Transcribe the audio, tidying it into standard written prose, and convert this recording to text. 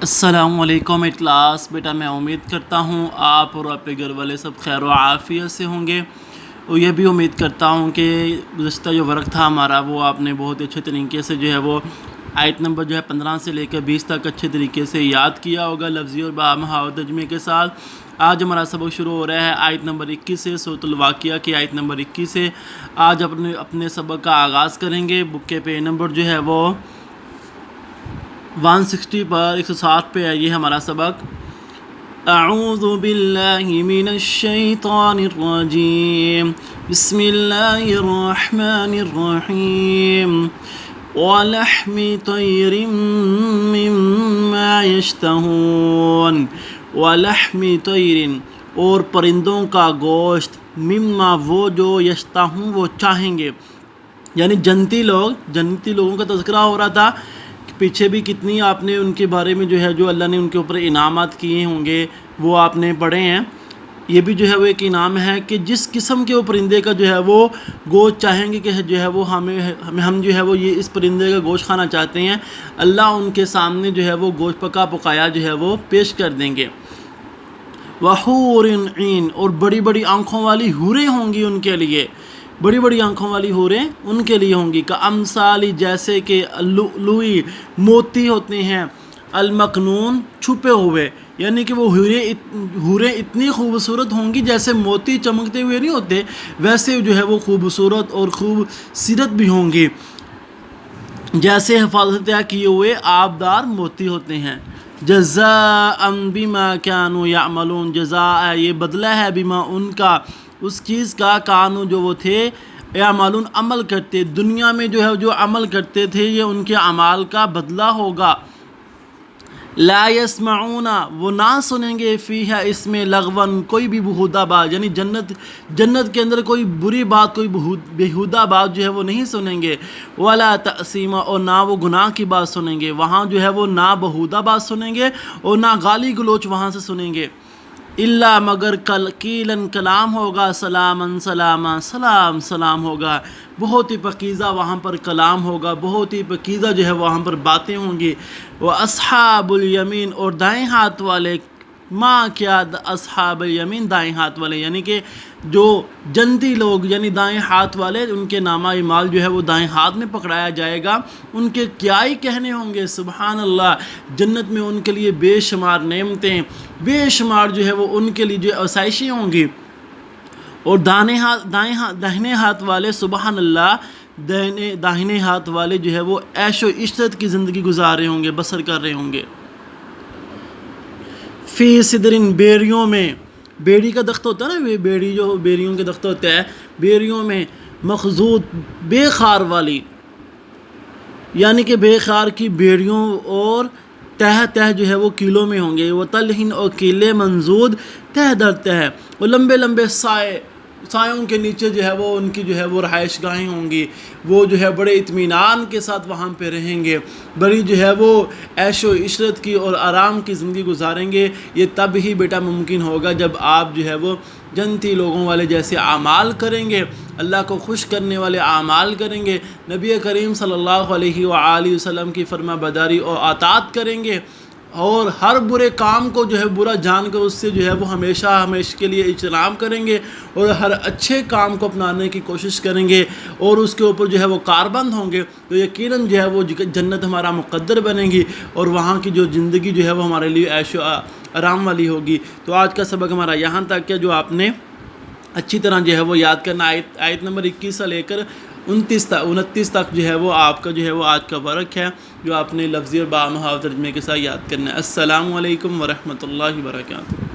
السلام علیکم کلاس بیٹا، میں امید کرتا ہوں آپ اور آپ کے گھر والے سب خیر و عافیت سے ہوں گے، اور یہ بھی امید کرتا ہوں کہ گزشتہ جو ورق تھا ہمارا وہ آپ نے بہت اچھے طریقے سے جو ہے وہ آیت نمبر 15 سے لے کر 20 تک اچھے طریقے سے یاد کیا ہوگا لفظی اور بامحاور ترجمے کے ساتھ۔ آج ہمارا سبق شروع ہو رہا ہے آیت نمبر 21 سے، سورۃ الواقعہ کی آیت نمبر 21 سے۔ آج اپنے سبق کا آغاز کریں گے۔ بک کے پیج نمبر جو ہے وہ 160 پر 160 پہ ہے یہ ہمارا سبق۔ اعوذ باللہ من الشیطان الرجیم، بسم اللہ الرحمن الرحیم، وَلَحْمِ طَيْرٍ مِّمَّا يَشْتَهُونَ، وَلَحْمِ طَيْرٍ اور پرندوں کا گوشت، مما وہ جو یشتہون وہ چاہیں گے، یعنی جنتی لوگوں کا تذکرہ ہو رہا تھا۔ پیچھے بھی کتنی آپ نے ان کے بارے میں جو ہے جو اللہ نے ان کے اوپر انعامات کیے ہوں گے وہ آپ نے پڑھے ہیں۔ یہ بھی جو ہے وہ ایک انعام ہے کہ جس قسم کے وہ پرندے کا جو ہے وہ گوشت چاہیں گے کہ جو ہے وہ ہم جو ہے وہ یہ اس پرندے کا گوشت کھانا چاہتے ہیں، اللہ ان کے سامنے جو ہے وہ گوشت پکا پکایا جو ہے وہ پیش کر دیں گے۔ وَحُورٍ عِین اور بڑی بڑی آنکھوں والی حوریں ہوں گی ان کے لیے، بڑی بڑی آنکھوں والی حوریں ان کے لیے ہوں گی۔ کَأَمْثَالِ جیسے کہ اللؤلؤ موتی ہوتے ہیں، المکنون چھپے ہوئے، یعنی کہ وہ حوریں اتنی خوبصورت ہوں گی جیسے موتی چمکتے ہوئے نہیں ہوتے، ویسے جو ہے وہ خوبصورت اور خوبصورت بھی ہوں گی، جیسے حفاظت کیے ہوئے آبدار موتی ہوتے ہیں۔ جزاء بما كانوا يعملون، جزاء یہ بدلہ ہے، بما ان کا اس چیز کا، کانو جو وہ تھے، یعملون عمل کرتے، دنیا میں جو ہے جو عمل کرتے تھے یہ ان کے اعمال کا بدلہ ہوگا۔ لا يسمعون وہ نہ سنیں گے، فیہا اس میں، لغون کوئی بھی بےہودہ بات، یعنی جنت کے اندر کوئی بری بات، کوئی بےہودہ بات جو ہے وہ نہیں سنیں گے۔ ولا تأثیما اور نہ وہ گناہ کی بات سنیں گے، وہاں جو ہے وہ نہ بےہودہ بات سنیں گے اور نہ گالی گلوچ وہاں سے سنیں گے۔ الا مگر قیلاً کلام ہوگا، سلاماً سلاما سلام سلام ہوگا، بہت ہی پاکیزہ وہاں پر کلام ہوگا، بہت ہی پاکیزہ جو ہے وہاں پر باتیں ہوں گی۔ وَأَصْحَابُ الْيَمِينَ اور دائیں ہاتھ والے، ماں کیا اصحاب الیمین دائیں ہاتھ والے، یعنی کہ جو جنتی لوگ یعنی دائیں ہاتھ والے، ان کے نامہ اعمال جو ہے وہ دائیں ہاتھ میں پکڑایا جائے گا۔ ان کے کیا ہی کہنے ہوں گے، سبحان اللہ، جنت میں ان کے لیے بے شمار نعمتیں، بے شمار جو ہے وہ ان کے لیے جو آسائشیں ہوں گی۔ اور داہنے ہاتھ والے، سبحان اللہ، داہنے ہاتھ والے جو ہے وہ عیش و عشرت کی زندگی گزار رہے ہوں گے، بسر کر رہے ہوں گے۔ فی صدرن بیریوں میں، بیری کا درخت ہوتا ہے نا، بیری جو بیریوں کے درخت ہوتا ہے، بیریوں میں، مخضود بے خار والی، یعنی کہ بے خار کی بیڑیوں، اور تہ جو ہے وہ کیلوں میں ہوں گے۔ وہ تلہن اور کیلے منضود تہ در تہ، وہ لمبے لمبے سایوں کے نیچے جو ہے وہ ان کی جو ہے وہ رہائش گاہیں ہوں گی، وہ جو ہے بڑے اطمینان کے ساتھ وہاں پہ رہیں گے، بڑی جو ہے وہ عیش و عشرت کی اور آرام کی زندگی گزاریں گے۔ یہ تب ہی بیٹا ممکن ہوگا جب آپ جو ہے وہ جنتی لوگوں والے جیسے اعمال کریں گے، اللہ کو خوش کرنے والے اعمال کریں گے، نبی کریم صلی اللہ علیہ وآلہ وسلم کی فرما برداری اور اطاعت کریں گے، اور ہر برے کام کو جو ہے برا جان کر اس سے جو ہے وہ ہمیشہ کے لیے اجتناب کریں گے، اور ہر اچھے کام کو اپنانے کی کوشش کریں گے، اور اس کے اوپر جو ہے وہ کاربند ہوں گے، تو یقیناً جو ہے وہ جنت ہمارا مقدر بنے گی، اور وہاں کی جو زندگی جو ہے وہ ہمارے لیے عیش و آرام والی ہوگی۔ تو آج کا سبق ہمارا یہاں تک ہے، جو آپ نے اچھی طرح جو ہے وہ یاد کرنا، آیت نمبر 21 سے لے کر 29 تک جو ہے وہ آپ کا جو ہے وہ آج کا ورق ہے، جو آپ نے لفظی اور بامحاور ترجمے کے ساتھ یاد کرنا ہے۔ السلام علیکم ورحمۃ اللہ وبرکاتہ۔